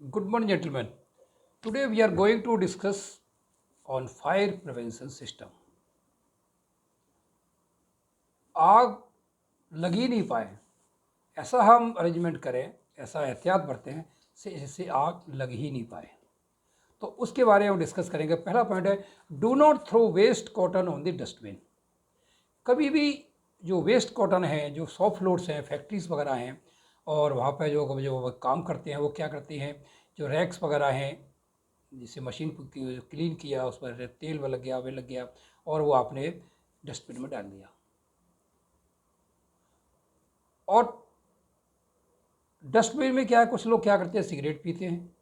Good morning, gentlemen. Today we are going to discuss on fire prevention system. आग लग ही नहीं पाए, ऐसा हम अरेंजमेंट करें, ऐसा एहतियात बरतें जिससे आग लग ही नहीं पाए। तो उसके बारे में हम डिस्कस करेंगे। पहला पॉइंट है, do not throw waste cotton on the dustbin. कभी भी जो वेस्ट कॉटन है, जो सॉफ्ट फ्लोर्स हैं, फैक्ट्रीज वगैरह हैं, और वहाँ पर जो जो काम करते हैं वो क्या करते हैं, जो रैक्स वगैरह हैं, जिससे मशीन क्लीन किया, उस पर तेल लग गया, वे लग गया, और वो आपने डस्टबिन में डाल दिया। और डस्टबिन में क्या है, कुछ लोग क्या करते हैं, सिगरेट पीते हैं,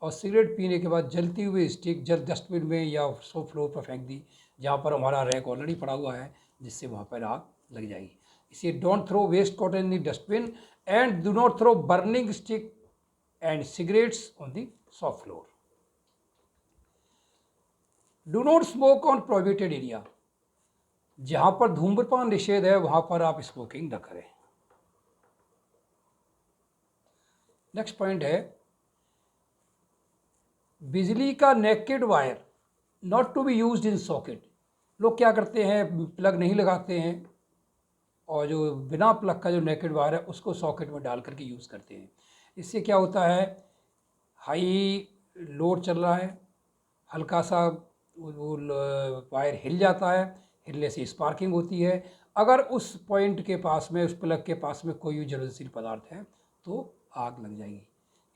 और सिगरेट पीने के बाद जलती हुई स्टिक जल डस्टबिन में या सो फ्लोर पर फेंक दी, जहाँ पर हमारा रैक ऑलरेडी पड़ा हुआ है, जिससे वहाँ पर आग लग जाएगी। इसलिए don't throw waste cotton in the dustbin and do not throw burning stick and cigarettes on the soft floor. Do not smoke on prohibited area. जहाँ पर धूम्रपान निषेध है वहाँ पर आप स्मोकिंग न करें। नेक्स्ट पॉइंट है, बिजली का naked wire not to be used in socket. लोग क्या करते हैं, प्लग नहीं लगाते हैं, और जो बिना प्लग का जो नेकेड वायर है उसको सॉकेट में डाल करके यूज़ करते हैं। इससे क्या होता है, हाई लोड चल रहा है, हल्का सा वो वायर हिल जाता है, हिलने से स्पार्किंग होती है। अगर उस पॉइंट के पास में, उस प्लग के पास में कोई ज्वलनशील पदार्थ है तो आग लग जाएगी।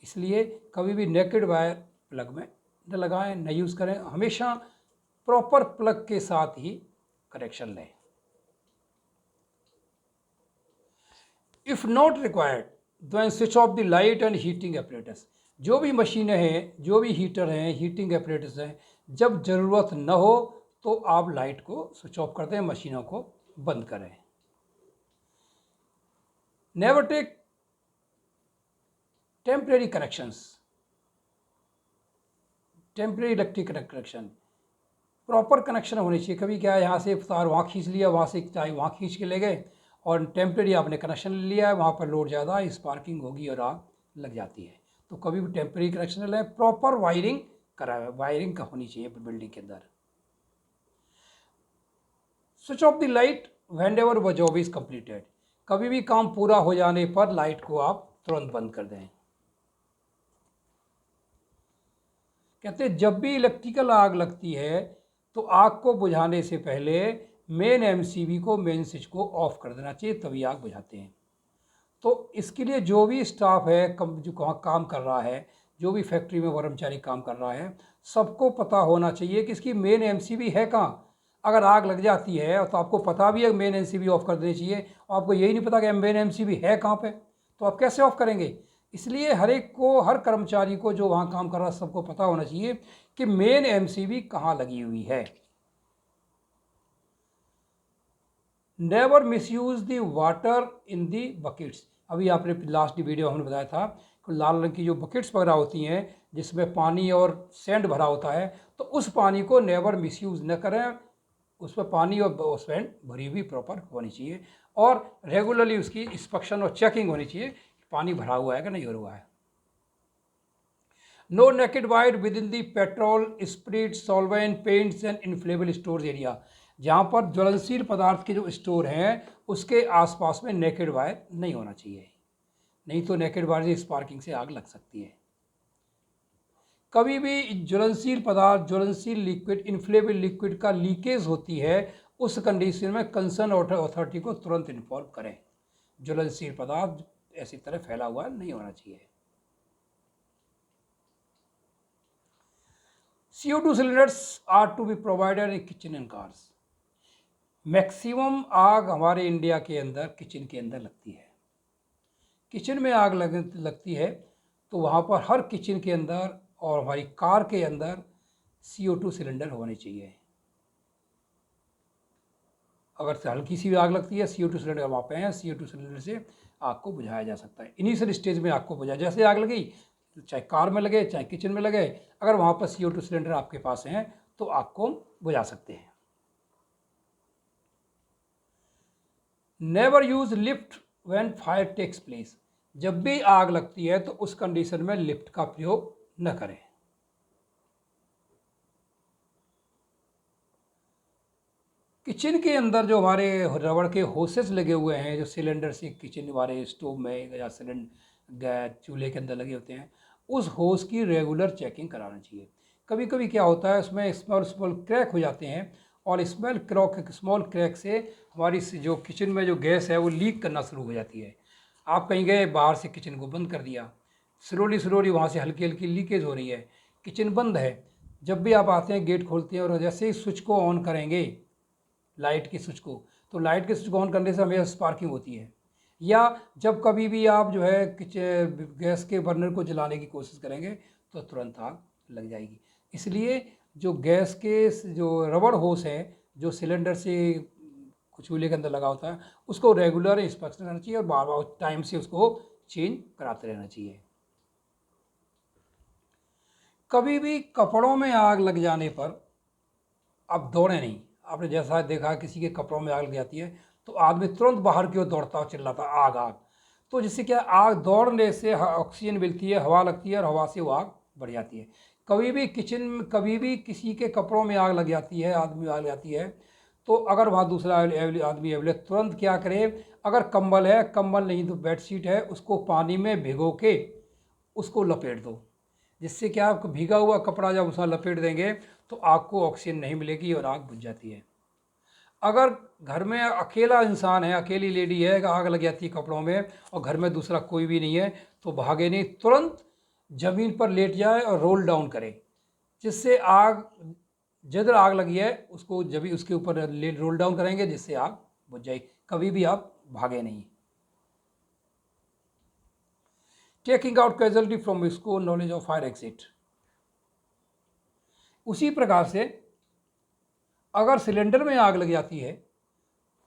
इसलिए कभी भी नेकेड वायर प्लग में न लगाएं, न यूज़ करें। हमेशा प्रॉपर प्लग के साथ ही कनेक्शन लें। If not required then switch off the light and heating apparatus. जो भी मशीनें हैं, जो भी हीटर हैं, हीटिंग एपरेटस हैं, जब ज़रूरत न हो तो आप लाइट को स्विच ऑफ कर दें, मशीनों को बंद करें। Never take temporary connections, temporary electric connection, proper connection होनी चाहिए। कभी क्या है, यहाँ से तार वहाँ खींच लिया, वहाँ से चाहे वहाँ खींच के ले गए, और टेम्परेरी आपने कनेक्शन ले लिया है, वहाँ पर लोड ज़्यादा है, स्पार्किंग होगी और आग लग जाती है। तो कभी भी टेम्परेरी कनेक्शन लें, प्रॉपर वायरिंग करा, वायरिंग का होनी चाहिए बिल्डिंग के अंदर। Switch off the light when ever वो जॉब इज़ कम्प्लीटेड। कभी भी काम पूरा हो जाने पर लाइट को आप तुरंत बंद कर दें। कहते हैं जब भी इलेक्ट्रिकल आग लगती है तो आग को बुझाने से पहले मेन एमसीबी को, मेन स्विच को ऑफ कर देना चाहिए, तभी आग बुझाते हैं। तो इसके लिए जो भी स्टाफ है, जो वहाँ काम कर रहा है, जो भी फैक्ट्री में कर्मचारी काम कर रहा है, सबको पता होना चाहिए कि इसकी मेन एमसीबी है कहाँ। अगर आग लग जाती है तो आपको पता भी है मेन एमसीबी ऑफ कर देनी चाहिए, और आपको यही नहीं पता कि मेन एमसीबी है कहाँ पे, तो आप कैसे ऑफ करेंगे। इसलिए हर एक को, हर कर्मचारी को जो वहाँ काम कर रहा है, सबको पता होना चाहिए कि मेन एमसीबी कहाँ लगी हुई है। Never misuse the water in the buckets. अभी आपने लास्ट वीडियो हमने बताया था कि लाल रंग की जो बकेट्स वगैरह होती हैं, जिसमें पानी और सैंड भरा होता है, तो उस पानी को नेवर मिसयूज़ न करें। उसमें पानी और सैंड भरी हुई प्रॉपर होनी चाहिए, और रेगुलरली उसकी इंस्पेक्शन और चेकिंग होनी चाहिए कि पानी भरा हुआ है कि नहीं भरा हुआ है। No naked wire within the petrol, spirit, solvent, paints and inflammable store area. जहाँ पर ज्वलनशील पदार्थ के जो स्टोर हैं उसके आसपास में नेकेड वायर नहीं होना चाहिए, नहीं तो नेकेड वायर से स्पार्किंग से आग लग सकती है। कभी भी ज्वलनशील पदार्थ, ज्वलनशील लिक्विड, इन्फ्लेबल लिक्विड का लीकेज होती है, उस कंडीशन में कंसर्न अथॉरिटी को तुरंत इन्फॉर्म करें। ज्वलनशील पदार्थ ऐसी तरह फैला हुआ नहीं होना चाहिए। CO2 cylinders are to be provided in kitchen and cars. Maximum आग हमारे इंडिया के अंदर किचन के अंदर लगती है। किचन में आग लगती है तो वहाँ पर हर किचन के अंदर और हमारी कार के अंदर CO2 सिलेंडर होने चाहिए। अगर हल्की सी आग लगती है, CO2 सिलेंडर वहाँ पे हैं, CO2 सिलेंडर से आग को बुझाया जा सकता है। इनिशियल स्टेज में आग को बुझाया, जैसे आग लगी, चाहे कार में लगे चाहे किचन में लगे, अगर वहाँ पर CO2 सिलेंडर आपके पास हैं तो आग को बुझा सकते हैं। Never use lift when fire takes place. जब भी आग लगती है तो उस कंडीशन में लिफ्ट का प्रयोग न करें। किचन के अंदर जो हमारे रबड़ के होसेस लगे हुए हैं, जो सिलेंडर से किचन हमारे स्टोव में या सिलेंडर गैस चूल्हे के अंदर लगे होते हैं, उस होस की रेगुलर चेकिंग कराना चाहिए। कभी कभी क्या होता है, उसमें स्मॉल स्मॉल क्रैक हो जाते हैं और स्मॉल क्रैक से हमारी जो किचन में जो गैस है वो लीक करना शुरू हो जाती है। आप कहीं गए, बाहर से किचन को बंद कर दिया, स्लोली स्लोली वहाँ से हल्की हल्की लीकेज हो रही है, किचन बंद है। जब भी आप आते हैं, गेट खोलते हैं और जैसे ही स्विच को ऑन करेंगे, लाइट के स्विच को, तो लाइट के स्विच को ऑन करने से हमेशा स्पार्किंग होती है। या जब कभी भी आप जो है गैस के बर्नर को जलाने की कोशिश करेंगे तो तुरंत आग लग जाएगी। इसलिए जो गैस के जो रबड़ होस है, जो सिलेंडर से चूल्हे के अंदर लगा होता है, उसको रेगुलर इंस्पेक्शन करना चाहिए और बार बार टाइम से उसको चेंज कराते रहना चाहिए। कभी भी कपड़ों में आग लग जाने पर आप दौड़े नहीं। आपने जैसा देखा किसी के कपड़ों में आग लग जाती है तो आदमी तुरंत बाहर की ओर दौड़ता और चिल्लाता आग आग। तो जिससे क्या, आग दौड़ने से ऑक्सीजन मिलती है, हवा लगती है और हवा से वो आग बढ़ जाती है। कभी भी किचन में, कभी भी किसी के कपड़ों में आग लग जाती है, आदमी आग लग जाती है, तो अगर वहाँ दूसरा आदमी अवेलेबल, तुरंत क्या करे, अगर कंबल है, कंबल नहीं तो बेडशीट है, उसको पानी में भिगो के उसको लपेट दो। जिससे क्या, आपको भीगा हुआ कपड़ा जब उसमें लपेट देंगे तो आग को ऑक्सीजन नहीं मिलेगी और आग बुझ जाती है। अगर घर में अकेला इंसान है, अकेली लेडी है, आग लग जाती है कपड़ों में और घर में दूसरा कोई भी नहीं है, तो भागे नहीं, तुरंत ज़मीन पर लेट जाए और रोल डाउन करे, जिससे आग, जिधर आग लगी है उसको जब भी उसके ऊपर रोल डाउन करेंगे जिससे आग बुझ जाएगी। कभी भी आप भागे नहीं। टेकिंग आउट कैजुअलिटी फ्रॉम इसको नॉलेज ऑफ फायर एग्जिट। उसी प्रकार से अगर सिलेंडर में आग लग जाती है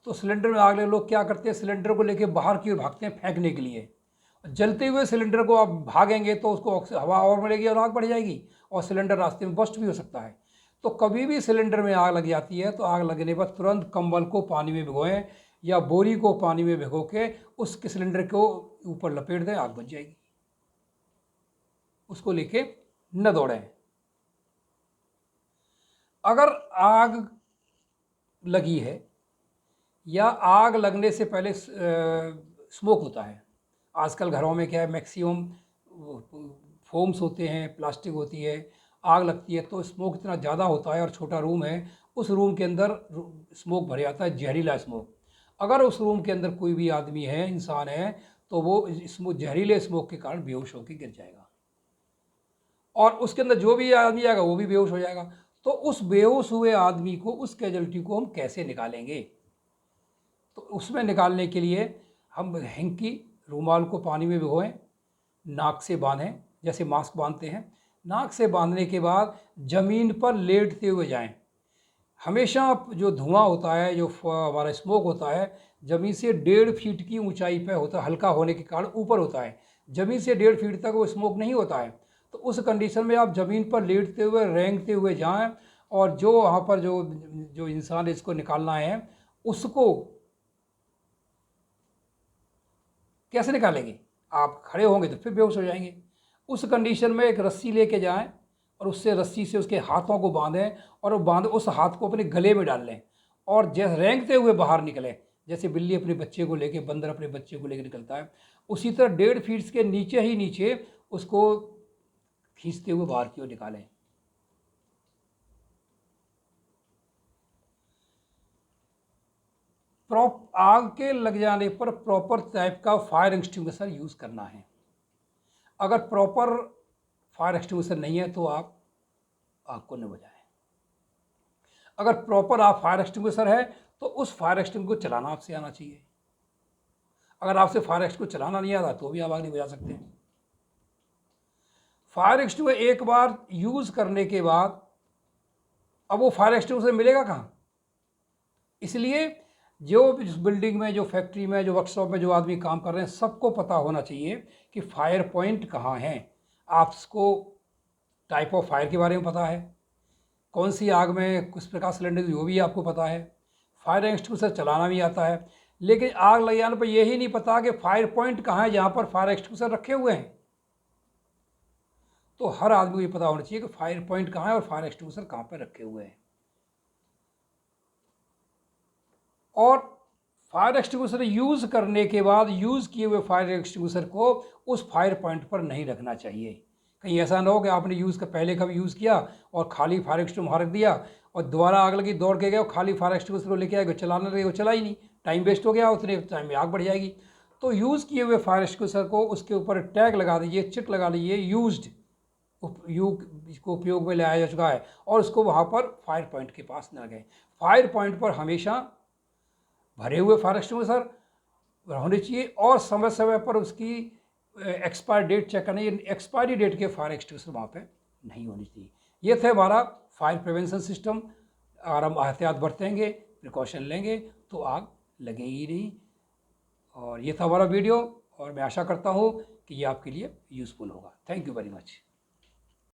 तो सिलेंडर में आग लगे लोग क्या करते हैं, सिलेंडर को लेके बाहर की ओर भागते हैं फेंकने के लिए। जलते हुए सिलेंडर को आप भागेंगे तो उसको हवा और मिलेगी और आग बढ़ जाएगी और सिलेंडर रास्ते में बस्ट भी हो सकता है। तो कभी भी सिलेंडर में आग लग जाती है तो आग लगने पर तुरंत कंबल को पानी में भिगोएं या बोरी को पानी में भिगो के उस सिलेंडर को ऊपर लपेट दें, आग बुझ जाएगी। उसको लेके न दौड़ें। अगर आग लगी है या आग लगने से पहले स्मोक होता है, आजकल घरों में क्या है, मैक्सिमम फोम्स होते हैं, प्लास्टिक होती है, आग लगती है तो स्मोक इतना ज़्यादा होता है और छोटा रूम है, उस रूम के अंदर स्मोक भर जाता है, जहरीला स्मोक। अगर उस रूम के अंदर कोई भी आदमी है, इंसान है, तो वो जहरीले स्मोक के कारण बेहोश होकर गिर जाएगा और उसके अंदर जो भी आदमी आएगा वो भी बेहोश हो जाएगा। तो उस बेहोश हुए आदमी को, उस कैजुअलिटी को हम कैसे निकालेंगे? तो उसमें निकालने के लिए हम हैंकी, रूमाल को पानी में भिगोएं, नाक से बांधें, जैसे मास्क बांधते हैं, नाक से बांधने के बाद ज़मीन पर लेटते हुए जाएं। हमेशा जो धुआं होता है, जो हमारा स्मोक होता है, ज़मीन से 1.5 फीट की ऊंचाई पर होता है, हल्का होने के कारण ऊपर होता है, ज़मीन से 1.5 फीट तक वो स्मोक नहीं होता है। तो उस कंडीशन में आप ज़मीन पर लेटते हुए, रेंगते हुए जाएं और जो वहाँ पर जो जो इंसान इसको निकालना है उसको कैसे निकालेंगे? आप खड़े होंगे तो फिर बेहोश हो जाएंगे। उस कंडीशन में एक रस्सी लेके जाएं और उससे, रस्सी से उसके हाथों को बांधें और उस हाथ को अपने गले में डाल लें और जैसे रेंगते हुए बाहर निकलें, जैसे बिल्ली अपने बच्चे को लेके, बंदर अपने बच्चे को लेकर निकलता है, उसी तरह 1.5 फीट के नीचे ही नीचे उसको खींचते हुए बाहर की ओर निकालें। आग के लग जाने पर प्रॉपर टाइप का फायर एक्सटिंग्विशर यूज़ करना है। अगर प्रॉपर फायर एक्सटिंग्विशर नहीं है तो आप आग को न बुझाएं। अगर प्रॉपर आप फायर एक्सटिंग्विशर है तो उस फायर एक्सटिंग्विशर को चलाना आपसे आना चाहिए। अगर आपसे फायर एक्सटिंग्विशर चलाना नहीं आता तो भी आप आग नहीं बुझा सकते। फायर एक्सटिंग्विशर एक बार यूज़ करने के बाद अब वो फायर एक्सटिंग्विशर मिलेगा कहाँ? इसलिए जो इस बिल्डिंग में, जो फैक्ट्री में, जो वर्कशॉप में जो आदमी काम कर रहे हैं, सबको पता होना चाहिए कि फायर पॉइंट कहाँ हैं। आपको टाइप ऑफ फायर के बारे में पता है, कौन सी आग में किस प्रकार सिलेंडर, वो भी आपको पता है, फायर एक्सटिंग्विशर चलाना भी आता है। लेकिन आग लग जाने पर यही नहीं पता कि फायर पॉइंट कहाँ है जहाँ पर फायर एक्सटिंग्विशर रखे हुए हैं। तो हर आदमी को ये पता होना चाहिए कि फायर पॉइंट कहाँ है और फायर एक्सटिंग्विशर कहाँ पर रखे हुए हैं। और फायर एक्सटिंग्विशर यूज़ करने के बाद यूज़ किए हुए फायर एक्सटिंग्विशर को उस फायर पॉइंट पर नहीं रखना चाहिए। कहीं ऐसा ना हो कि आपने पहले कभी यूज़ किया और खाली फायर एक्सटिंग्विशर वहाँ रख दिया और दोबारा आग लगी, दौड़ के गए और खाली फायर एक्सटिंग्विशर को लेके आए, चलाने लगे, वो चला ही नहीं, टाइम वेस्ट हो गया, उतने टाइम में आग बढ़ जाएगी। तो यूज़ किए हुए फायर एक्सटिंग्विशर को उसके ऊपर टैग लगा दीजिए, चिट लगा लीजिए, यूज्ड, इसको उपयोग में लाया जा चुका है, और उसको वहाँ पर फायर पॉइंट के पास न लगाएं। फायर पॉइंट पर हमेशा भरे हुए फायर एक्सटिंग्विशर होने चाहिए और समय समय पर उसकी एक्सपायर डेट चेक करनी, एक्सपायरी डेट के फायर एक्सटिंग्विशर वहाँ पे नहीं होनी चाहिए। ये थे हमारा फायर प्रिवेंशन सिस्टम। अगर हम एहतियात बरतेंगे, प्रिकॉशन लेंगे तो आग लगेगी नहीं। और ये था हमारा वीडियो और मैं आशा करता हूँ कि ये आपके लिए यूज़फुल होगा। Thank you very much.